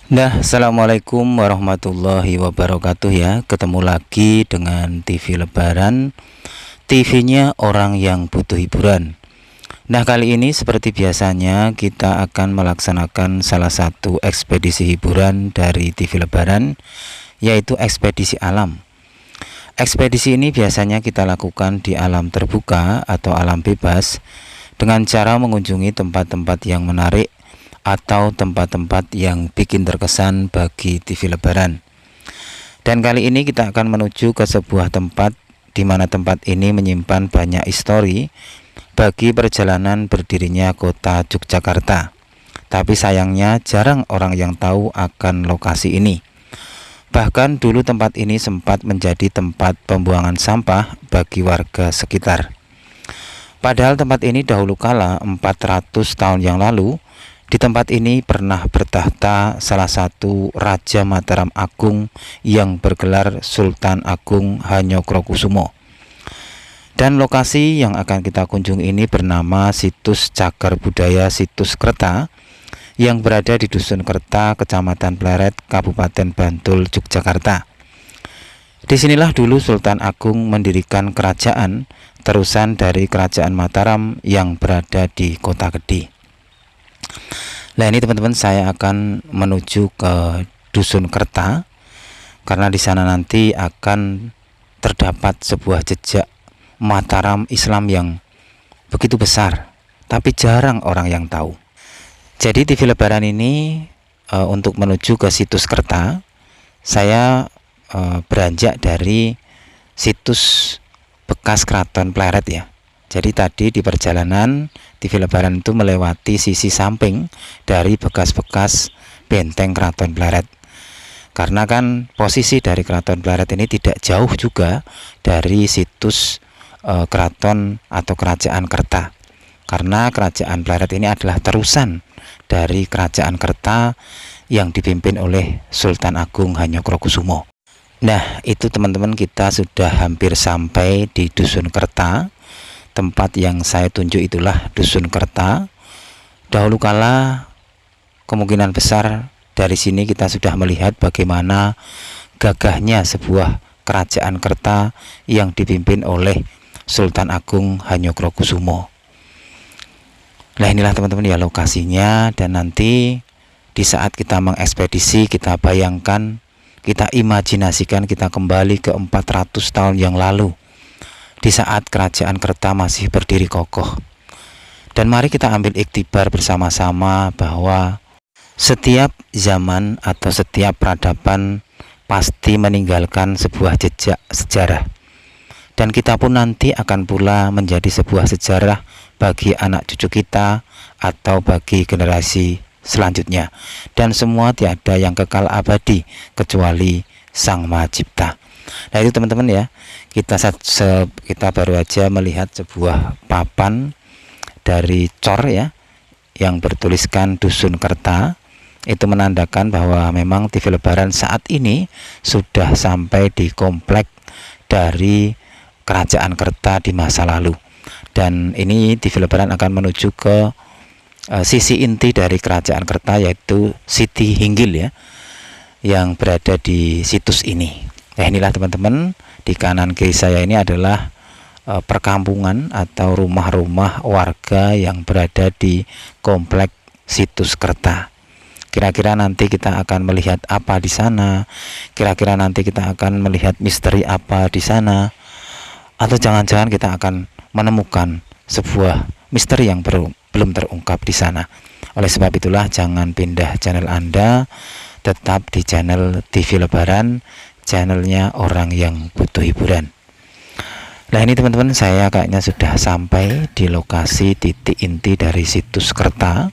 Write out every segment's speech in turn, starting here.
Nah, assalamualaikum warahmatullahi wabarakatuh ya. Ketemu lagi dengan TV Lebaran, TV-nya orang yang butuh hiburan. Nah, kali ini seperti biasanya kita akan melaksanakan salah satu ekspedisi hiburan dari TV Lebaran, yaitu ekspedisi alam. Ekspedisi ini biasanya kita lakukan di alam terbuka atau alam bebas dengan cara mengunjungi tempat-tempat yang menarik atau tempat-tempat yang bikin terkesan bagi TV Lebaran. Dan kali ini kita akan menuju ke sebuah tempat di mana tempat ini menyimpan banyak histori bagi perjalanan berdirinya kota Yogyakarta. Tapi sayangnya jarang orang yang tahu akan lokasi ini. Bahkan dulu tempat ini sempat menjadi tempat pembuangan sampah bagi warga sekitar. Padahal tempat ini dahulu kala 400 tahun yang lalu, di tempat ini pernah bertahta salah satu Raja Mataram Agung yang bergelar Sultan Agung Hanyokrokusumo. Dan lokasi yang akan kita kunjungi ini bernama Situs Cagar Budaya Situs Kerta yang berada di Dusun Kerta, Kecamatan Pleret, Kabupaten Bantul, Yogyakarta. Disinilah dulu Sultan Agung mendirikan kerajaan terusan dari Kerajaan Mataram yang berada di Kota Kediri. Nah, ini teman-teman, saya akan menuju ke Dusun Kerta karena di sana nanti akan terdapat sebuah jejak Mataram Islam yang begitu besar, tapi jarang orang yang tahu. Jadi TV Lebaran ini untuk menuju ke Situs Kerta, saya beranjak dari situs bekas Keraton Pleret ya. Jadi tadi di perjalanan TV Lebaran itu melewati sisi samping dari bekas-bekas benteng Keraton Pleret. Karena kan posisi dari Keraton Pleret ini tidak jauh juga dari situs keraton atau kerajaan Kerta. Karena kerajaan Pleret ini adalah terusan dari kerajaan Kerta yang dipimpin oleh Sultan Agung Hanyokrokusumo. Nah, itu teman-teman, kita sudah hampir sampai di Dusun Kerta. Tempat yang saya tunjuk itulah Dusun Kerta. Dahulu kala kemungkinan besar dari sini kita sudah melihat bagaimana gagahnya sebuah kerajaan Kerta yang dipimpin oleh Sultan Agung Hanyokrokusumo. Nah, inilah teman-teman ya lokasinya, dan nanti di saat kita mengekspedisi, kita bayangkan, kita imajinasikan kita kembali ke 400 tahun yang lalu, di saat kerajaan Kerta masih berdiri kokoh. Dan mari kita ambil iktibar bersama-sama bahwa setiap zaman atau setiap peradaban pasti meninggalkan sebuah jejak sejarah. Dan kita pun nanti akan pula menjadi sebuah sejarah bagi anak cucu kita atau bagi generasi selanjutnya. Dan semua tiada yang kekal abadi kecuali Sang Maha Cipta. Nah, itu teman-teman ya, kita baru aja melihat sebuah papan dari cor ya yang bertuliskan Dusun Kerta. Itu menandakan bahwa memang TV Lebaran saat ini sudah sampai di komplek dari kerajaan Kerta di masa lalu. Dan ini TV Lebaran akan menuju ke sisi inti dari kerajaan Kerta, yaitu Siti Hinggil ya, yang berada di situs ini. Nah, inilah teman-teman, di kanan kiri saya ini adalah perkampungan atau rumah-rumah warga yang berada di komplek Situs Kerta. Kira-kira nanti kita akan melihat apa di sana? Kira-kira nanti kita akan melihat misteri apa di sana? Atau jangan-jangan kita akan menemukan sebuah misteri yang belum terungkap di sana. Oleh sebab itulah jangan pindah channel Anda, tetap di channel TV Lebaran, channelnya orang yang butuh hiburan. Nah, ini teman-teman, saya kayaknya sudah sampai di lokasi titik inti dari Situs Kerta,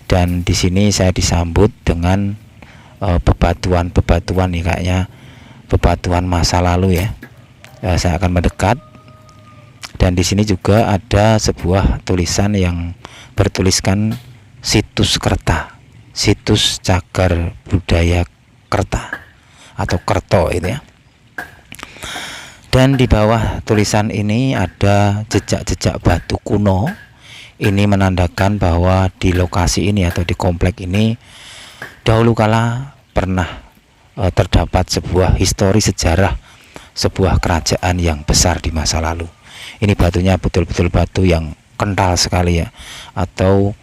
dan di sini saya disambut dengan bebatuan-bebatuan nih, kayaknya bebatuan masa lalu ya. Saya akan mendekat, dan di sini juga ada sebuah tulisan yang bertuliskan Situs Kerta, Situs Cagar Budaya Kerta atau Kerto itu ya. Dan di bawah tulisan ini ada jejak-jejak batu kuno. Ini menandakan bahwa di lokasi ini atau di komplek ini Dahulu kala pernah terdapat sebuah histori sejarah sebuah kerajaan yang besar di masa lalu. Ini batunya betul-betul batu yang kental sekali ya, atau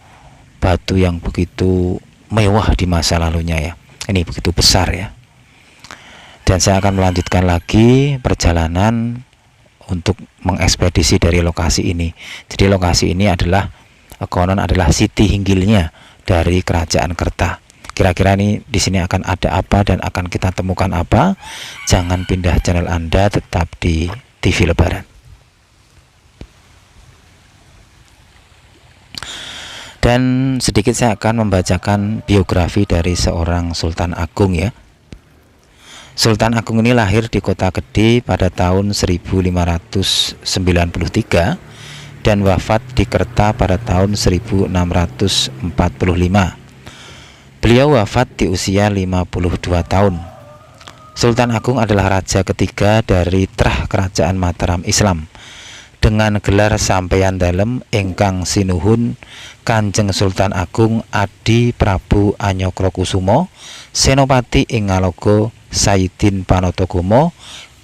batu yang begitu mewah di masa lalunya ya. Ini begitu besar ya. Dan saya akan melanjutkan lagi perjalanan untuk mengekspedisi dari lokasi ini. Jadi lokasi ini adalah konon adalah Siti Hinggilnya dari Kerajaan Kerta. Kira-kira ini di sini akan ada apa dan akan kita temukan apa? Jangan pindah channel Anda, tetap di TV Lebaran. Dan sedikit saya akan membacakan biografi dari seorang Sultan Agung ya. Sultan Agung ini lahir di Kota Kediri pada tahun 1593 dan wafat di Kerta pada tahun 1645. Beliau wafat di usia 52 tahun. Sultan Agung adalah raja ketiga dari trah Kerajaan Mataram Islam dengan gelar Sampeyan Dalem ingkang sinuhun Kanjeng Sultan Agung Adi Prabu Anyokrokusumo Senopati ing Ngaloga Sayyidin Panotogomo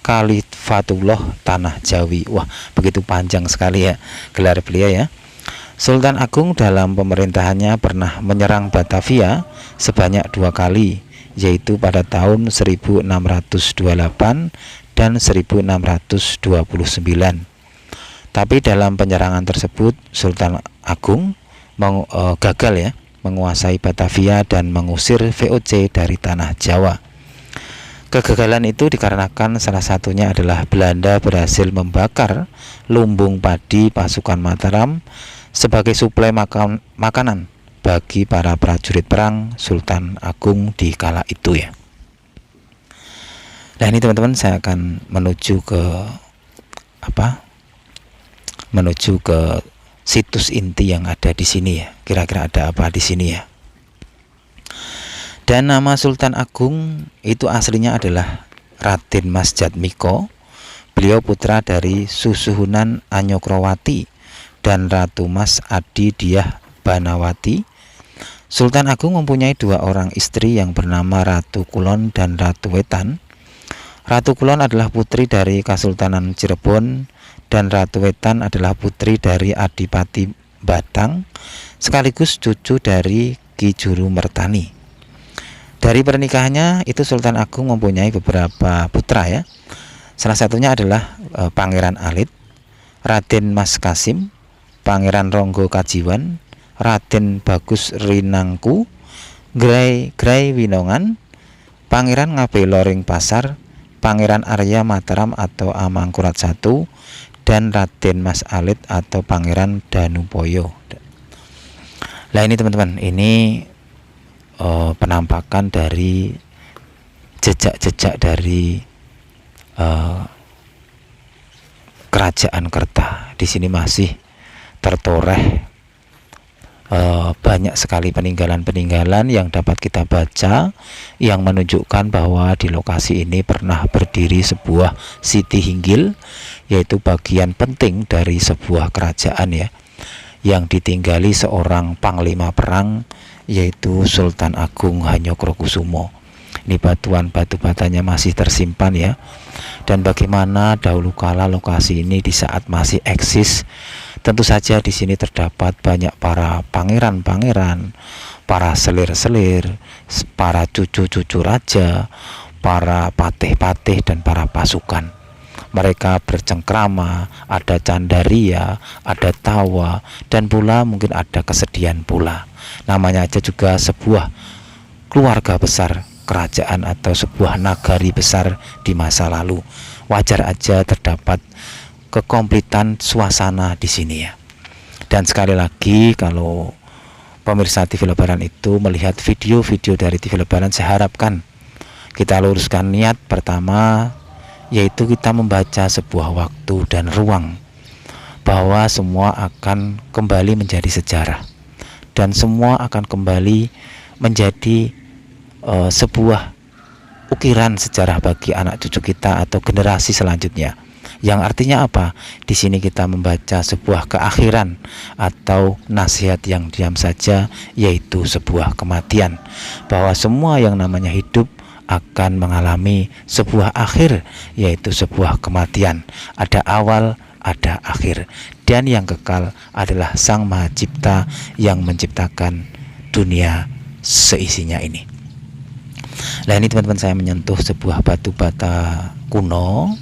Khalifatullah Tanah Jawi. Wah, begitu panjang sekali ya gelar beliau ya. Sultan Agung dalam pemerintahannya pernah menyerang Batavia sebanyak 2 kali, yaitu pada tahun 1628 dan 1629. Tapi dalam penyerangan tersebut Sultan Agung gagal ya menguasai Batavia dan mengusir VOC dari tanah Jawa. Kegagalan itu dikarenakan salah satunya adalah Belanda berhasil membakar lumbung padi pasukan Mataram sebagai suplai makanan bagi para prajurit perang Sultan Agung di kala itu ya. Nah ini teman-teman, saya akan menuju ke menuju ke situs inti yang ada di sini ya. Kira-kira ada apa di sini ya. Dan nama Sultan Agung itu aslinya adalah Raden Mas Jatmiko. Beliau putra dari Susuhunan Anyokrowati dan Ratu Mas Adi Diah Banawati. Sultan Agung mempunyai 2 orang istri yang bernama Ratu Kulon dan Ratu Wetan. Ratu Kulon adalah putri dari Kesultanan Cirebon dan Ratu Wetan adalah putri dari Adipati Batang sekaligus cucu dari Ki Juru Mertani. Dari pernikahannya itu Sultan Agung mempunyai beberapa putra ya. Salah satunya adalah Pangeran Alit, Raden Mas Kasim, Pangeran Ronggo Kajiwan, Raden Bagus Rinangku, Grai Winongan, Pangeran Ngabeloring Pasar, Pangeran Arya Mataram atau Amangkurat I, dan Raden Mas Alit atau Pangeran Danupoyo. Nah ini teman-teman, ini penampakan dari jejak-jejak dari Kerajaan Kerta. Di sini masih tertoreh banyak sekali peninggalan-peninggalan yang dapat kita baca yang menunjukkan bahwa di lokasi ini pernah berdiri sebuah Siti Hinggil, yaitu bagian penting dari sebuah kerajaan ya, yang ditinggali seorang panglima perang yaitu Sultan Agung Hanyokrokusumo. Ini batu batanya masih tersimpan ya. Dan bagaimana dahulu kala lokasi ini di saat masih eksis, tentu saja di sini terdapat banyak para pangeran-pangeran, para selir-selir, para cucu-cucu raja, para patih-patih dan para pasukan. Mereka bercengkrama, ada candaria, ada tawa, dan pula mungkin ada kesedihan pula. Namanya aja juga sebuah keluarga besar kerajaan atau sebuah nagari besar di masa lalu. Wajar aja terdapat kekomplitan suasana di sini ya. Dan sekali lagi, kalau pemirsa TV Lebaran itu melihat video-video dari TV Lebaran, saya harapkan kita luruskan niat pertama, yaitu kita membaca sebuah waktu dan ruang bahwa semua akan kembali menjadi sejarah dan semua akan kembali menjadi sebuah ukiran sejarah bagi anak cucu kita atau generasi selanjutnya. Yang artinya apa? Di sini kita membaca sebuah keakhiran atau nasihat yang diam saja, yaitu sebuah kematian. Bahwa semua yang namanya hidup akan mengalami sebuah akhir, yaitu sebuah kematian. Ada awal, ada akhir. Dan yang kekal adalah Sang Maha Cipta yang menciptakan dunia seisinya ini. Nah, ini teman-teman, saya menyentuh sebuah batu bata kuno.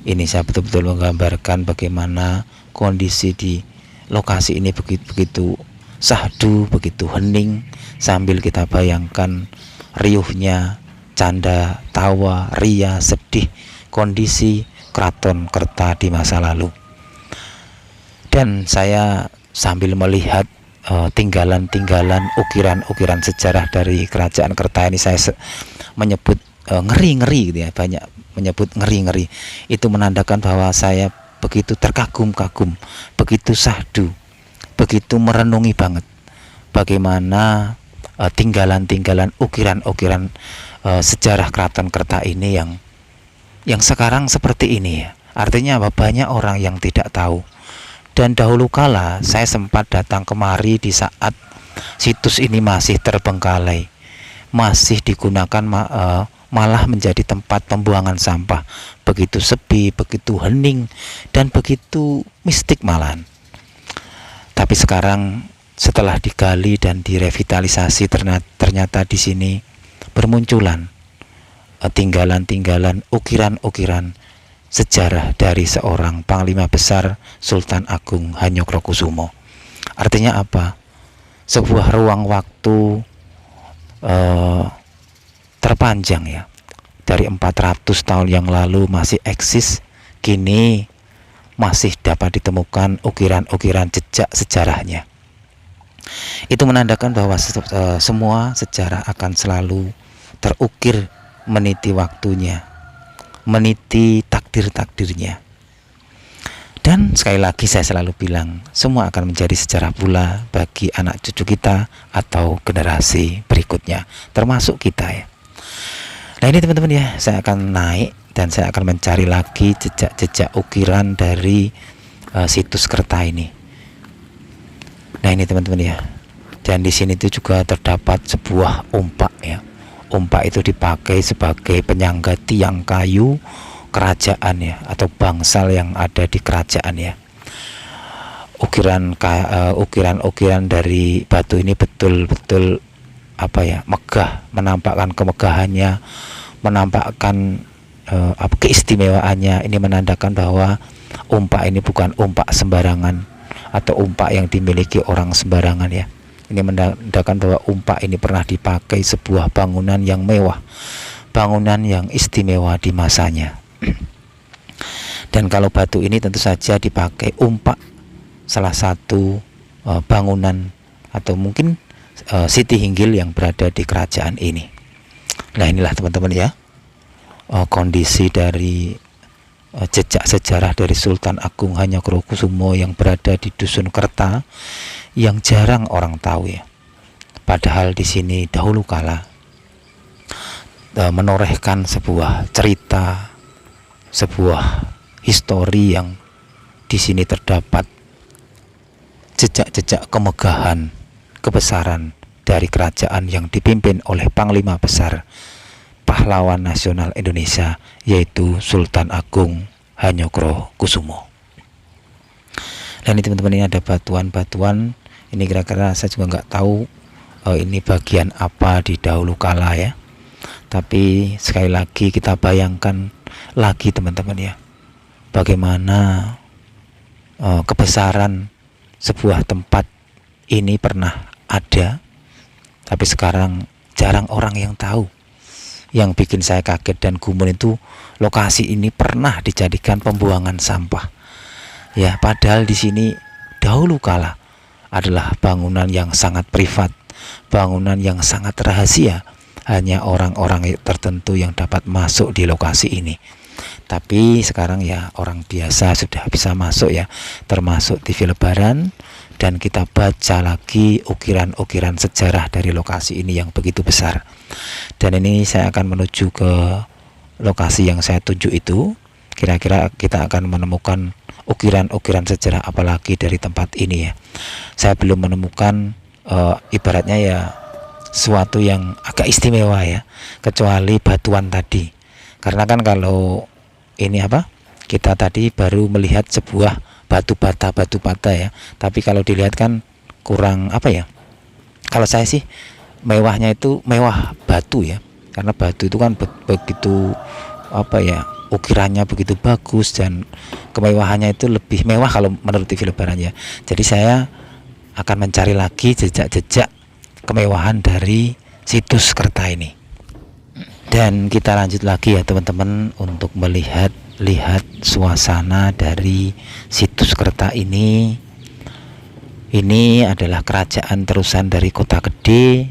Ini saya betul-betul menggambarkan bagaimana kondisi di lokasi ini begitu sahdu, begitu hening, sambil kita bayangkan riuhnya canda, tawa, ria, sedih kondisi Keraton Kerta di masa lalu. Dan saya sambil melihat tinggalan-tinggalan ukiran-ukiran sejarah dari Kerajaan Kerta ini, saya menyebut ngeri-ngeri gitu ya, banyak menyebut ngeri-ngeri. Itu menandakan bahwa saya begitu terkagum-kagum, begitu sahdu, begitu merenungi banget bagaimana tinggalan-tinggalan ukiran-ukiran sejarah Keraton Kerta ini yang sekarang seperti ini ya. Artinya apa? Banyak orang yang tidak tahu. Dan dahulu kala saya sempat datang kemari di saat situs ini masih terbengkalai, masih digunakan malah menjadi tempat pembuangan sampah. Begitu sepi, begitu hening, dan begitu mistik malahan. Tapi sekarang setelah digali dan direvitalisasi, ternyata di sini bermunculan tinggalan-tinggalan ukiran-ukiran sejarah dari seorang Panglima Besar Sultan Agung Hanyokrokusumo. Artinya apa? Sebuah ruang waktu terpanjang ya, dari 400 tahun yang lalu masih eksis, kini masih dapat ditemukan ukiran-ukiran jejak sejarahnya. Itu menandakan bahwa semua sejarah akan selalu terukir meniti waktunya, meniti takdir-takdirnya. Dan sekali lagi saya selalu bilang, semua akan menjadi sejarah pula bagi anak cucu kita atau generasi berikutnya, termasuk kita ya. Nah, ini teman-teman ya, saya akan naik dan saya akan mencari lagi jejak-jejak ukiran dari situs Kerta ini. Nah, ini teman-teman ya. Dan di sini itu juga terdapat sebuah umpak ya. Umpak itu dipakai sebagai penyangga tiang kayu kerajaan ya, atau bangsal yang ada di kerajaan ya. Ukiran-ukiran dari batu ini betul-betul apa ya, megah, menampakkan kemegahannya, menampakkan keistimewaannya. Ini menandakan bahwa umpak ini bukan umpak sembarangan atau umpak yang dimiliki orang sembarangan ya. Ini menandakan bahwa umpak ini pernah dipakai sebuah bangunan yang mewah, bangunan yang istimewa di masanya. Dan kalau batu ini tentu saja dipakai umpak salah satu bangunan atau mungkin Siti Hinggil yang berada di kerajaan ini. Nah, inilah teman-teman ya, kondisi dari jejak sejarah dari Sultan Agung Hanyokrokusumo yang berada di Dusun Kerta, yang jarang orang tahu ya. Padahal di sini dahulu kala menorehkan sebuah cerita, sebuah histori yang di sini terdapat jejak-jejak kemegahan, kebesaran dari kerajaan yang dipimpin oleh Panglima Besar pahlawan nasional Indonesia, yaitu Sultan Agung Hanyokrokusumo. Dan ini teman-teman, ini ada batuan-batuan. Ini kira-kira saya juga nggak tahu ini bagian apa di dahulu kala ya. Tapi sekali lagi kita bayangkan lagi teman-teman ya, bagaimana kebesaran sebuah tempat ini pernah ada, tapi sekarang jarang orang yang tahu. Yang bikin saya kaget dan gumun itu, lokasi ini pernah dijadikan pembuangan sampah ya, padahal di sini dahulu kala adalah bangunan yang sangat privat, bangunan yang sangat rahasia. Hanya orang-orang tertentu yang dapat masuk di lokasi ini. Tapi sekarang ya orang biasa sudah bisa masuk ya, termasuk TV Lebaran. Dan kita baca lagi ukiran-ukiran sejarah dari lokasi ini yang begitu besar. Dan ini saya akan menuju ke lokasi yang saya tuju itu. kira-kira kita akan menemukan ukiran-ukiran sejarah apalagi dari tempat ini ya. Saya belum menemukan ibaratnya ya suatu yang agak istimewa ya, kecuali batuan tadi. Karena kan kalau ini kita tadi baru melihat sebuah batu bata ya, tapi kalau dilihat kan kurang kalau saya sih mewahnya itu mewah batu ya, karena batu itu kan begitu ukirannya begitu bagus dan kemewahannya itu lebih mewah kalau menurut TV Lebaran ya. Jadi saya akan mencari lagi jejak-jejak kemewahan dari situs Kerta ini. Dan kita lanjut lagi ya teman-teman untuk melihat suasana dari situs Kerta ini. Ini adalah kerajaan terusan dari Kota Gede.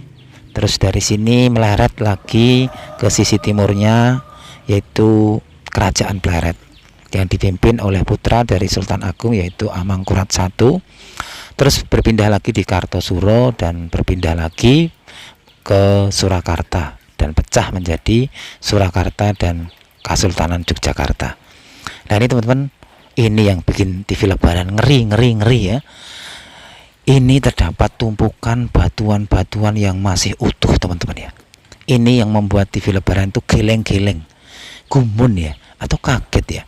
Terus dari sini meleret lagi ke sisi timurnya, yaitu Kerajaan Pleret yang dipimpin oleh putra dari Sultan Agung, yaitu Amangkurat I. Terus berpindah lagi di Kartosuro dan berpindah lagi ke Surakarta dan pecah menjadi Surakarta dan Kesultanan Yogyakarta. Nah ini teman-teman, ini yang bikin TV Lebaran ngeri ya. Ini terdapat tumpukan batuan-batuan yang masih utuh teman-teman ya. Ini yang membuat TV Lebaran itu geleng-geleng, gumun ya, atau kaget ya.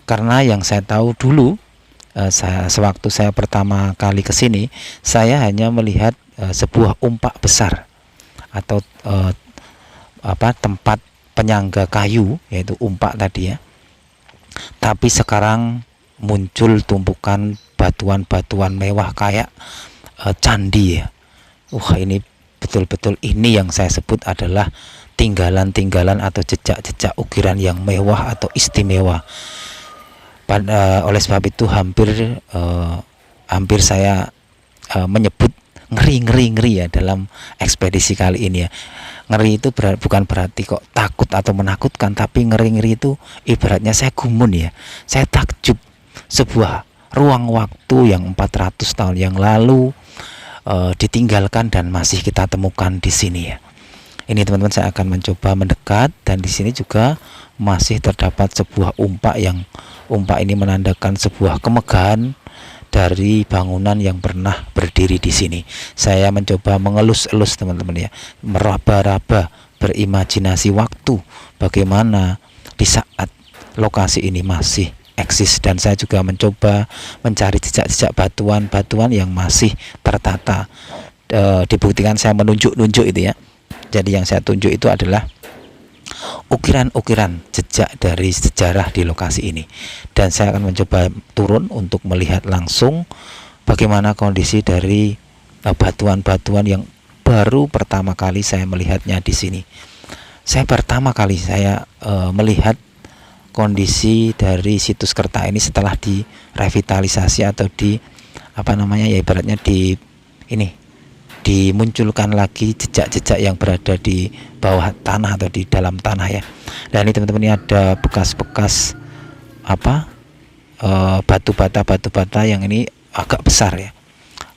Karena yang saya tahu dulu, sewaktu saya pertama kali ke sini, saya hanya melihat sebuah umpak besar atau tempat penyangga kayu, yaitu umpak tadi ya. Tapi sekarang muncul tumpukan batuan-batuan mewah kayak candi ya. Ini betul-betul ini yang saya sebut adalah tinggalan-tinggalan atau jejak-jejak ukiran yang mewah atau istimewa. Oleh sebab itu hampir saya menyebut ngeri ya dalam ekspedisi kali ini ya. Ngeri itu bukan berarti kok takut atau menakutkan, tapi ngeri itu ibaratnya saya gumun ya. Saya takjub, sebuah ruang waktu yang 400 tahun yang lalu ditinggalkan dan masih kita temukan di sini ya. Ini teman-teman, saya akan mencoba mendekat, dan di sini juga masih terdapat sebuah umpak ini menandakan sebuah kemegahan dari bangunan yang pernah berdiri di sini. Saya mencoba mengelus-elus teman-teman ya, meraba-raba, berimajinasi waktu bagaimana di saat lokasi ini masih eksis, dan saya juga mencoba mencari jejak-jejak batuan-batuan yang masih tertata. Dibuktikan saya menunjuk-nunjuk itu ya. Jadi yang saya tunjuk itu adalah ukiran-ukiran jejak dari sejarah di lokasi ini, dan saya akan mencoba turun untuk melihat langsung bagaimana kondisi dari batuan-batuan yang baru pertama kali saya melihatnya di sini. Saya pertama kali melihat kondisi dari situs Kerta ini setelah direvitalisasi atau ibaratnya dimunculkan lagi jejak-jejak yang berada di bawah tanah atau di dalam tanah ya. Dan ini teman-teman, ini ada bekas-bekas batu bata yang ini agak besar ya.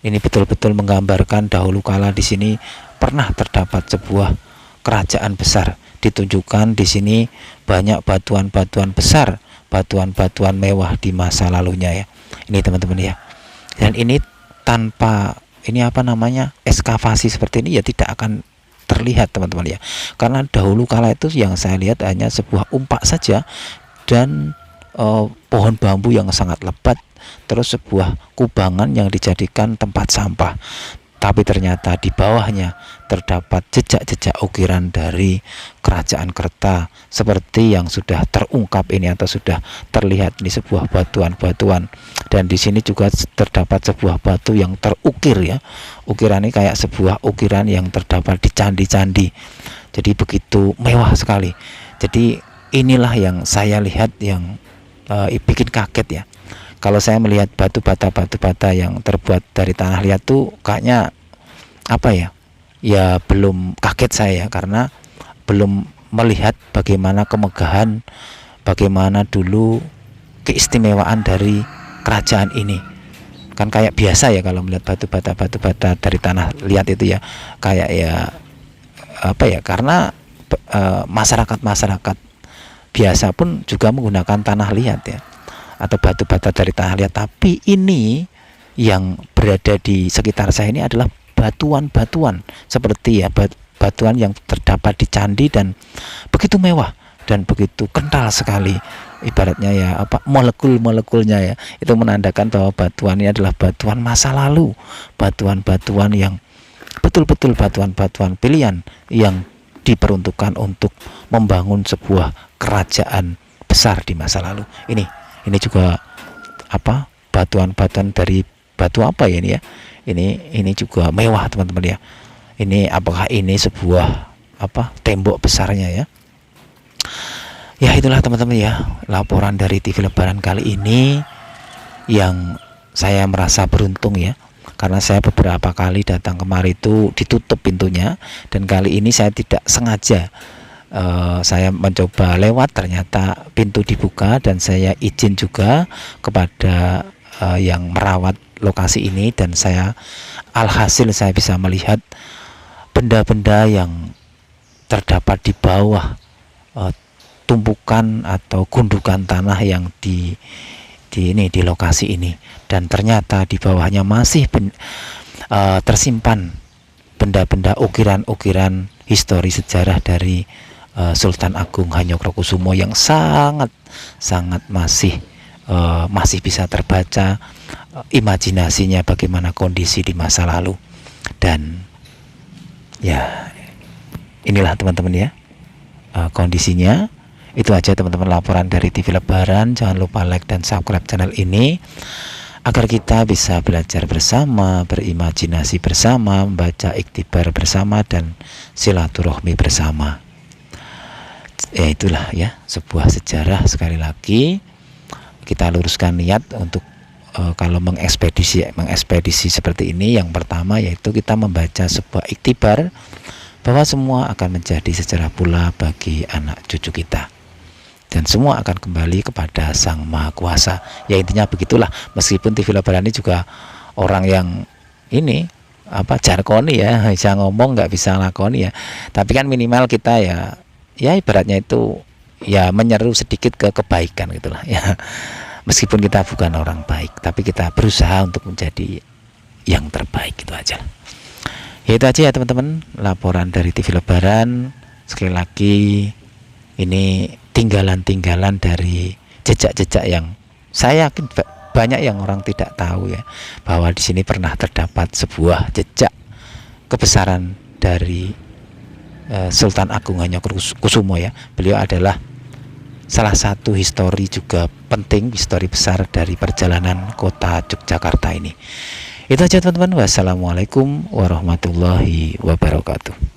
Ini betul-betul menggambarkan dahulu kala di sini pernah terdapat sebuah kerajaan besar. Ditunjukkan di sini banyak batuan-batuan besar, batuan-batuan mewah di masa lalunya ya. Ini teman-teman ya. Dan ini tanpa ekskavasi seperti ini ya tidak akan terlihat teman-teman ya. Karena dahulu kala itu yang saya lihat hanya sebuah umpak saja dan pohon bambu yang sangat lebat, terus sebuah kubangan yang dijadikan tempat sampah. Tapi ternyata di bawahnya terdapat jejak-jejak ukiran dari Kerajaan Kerta seperti yang sudah terungkap ini atau sudah terlihat di sebuah batuan-batuan. Dan di sini juga terdapat sebuah batu yang terukir ya. Ukiran ini kayak sebuah ukiran yang terdapat di candi-candi. Jadi begitu mewah sekali. Jadi inilah yang saya lihat yang bikin kaget ya. Kalau saya melihat batu bata yang terbuat dari tanah liat tuh kayaknya ya belum kaget saya, karena belum melihat bagaimana kemegahan, bagaimana dulu keistimewaan dari kerajaan ini. Kan kayak biasa ya kalau melihat batu bata dari tanah liat itu ya, kayak karena masyarakat biasa pun juga menggunakan tanah liat ya, atau batu bata dari tanah liat. Tapi ini yang berada di sekitar saya ini adalah batuan-batuan seperti ya batuan yang terdapat di candi, dan begitu mewah dan begitu kental sekali, ibaratnya ya molekul-molekulnya ya, itu menandakan bahwa batuan ini adalah batuan masa lalu, batuan-batuan yang betul-betul batuan-batuan pilihan yang diperuntukkan untuk membangun sebuah kerajaan besar di masa lalu. Ini juga batuan-batuan dari batu apa ya ini ya, ini juga mewah teman-teman ya. Ini apakah ini sebuah tembok besarnya ya. Ya itulah teman-teman ya, laporan dari TV Lebaran kali ini yang saya merasa beruntung ya, karena saya beberapa kali datang kemari itu ditutup pintunya, dan kali ini saya tidak sengaja saya mencoba lewat, ternyata pintu dibuka, dan saya izin juga kepada yang merawat lokasi ini, dan alhasil saya bisa melihat benda-benda yang terdapat di bawah tumpukan atau gundukan tanah yang di lokasi ini, dan ternyata di bawahnya masih tersimpan benda-benda ukiran-ukiran histori sejarah dari Sultan Agung Hanyokrokusumo yang sangat masih bisa terbaca imajinasinya bagaimana kondisi di masa lalu. Dan ya inilah teman-teman ya kondisinya. Itu aja teman-teman laporan dari TV Lebaran. Jangan lupa like dan subscribe channel ini agar kita bisa belajar bersama, berimajinasi bersama, membaca iktibar bersama, dan silaturahmi bersama. Ya itulah ya sebuah sejarah. Sekali lagi kita luruskan niat untuk kalau mengekspedisi seperti ini, yang pertama yaitu kita membaca sebuah iktibar bahwa semua akan menjadi sejarah pula bagi anak cucu kita, dan semua akan kembali kepada Sang Maha Kuasa. Ya intinya begitulah. Meskipun TV Lebaran ini juga orang yang ini jargoni ya, bisa ngomong nggak bisa lakoni ya, tapi kan minimal kita ya ibaratnya itu ya menyeru sedikit ke kebaikan gitulah ya. Meskipun kita bukan orang baik, tapi kita berusaha untuk menjadi yang terbaik, gitu aja. Ya itu aja ya teman-teman, laporan dari TV Lebaran. Sekali lagi ini tinggalan-tinggalan dari jejak-jejak yang saya yakin banyak yang orang tidak tahu ya, bahwa di sini pernah terdapat sebuah jejak kebesaran dari Sultan Agung Hanyokrokusumo ya. Beliau adalah salah satu histori juga penting, histori besar dari perjalanan kota Yogyakarta ini. Itu aja teman-teman. Wassalamualaikum warahmatullahi wabarakatuh.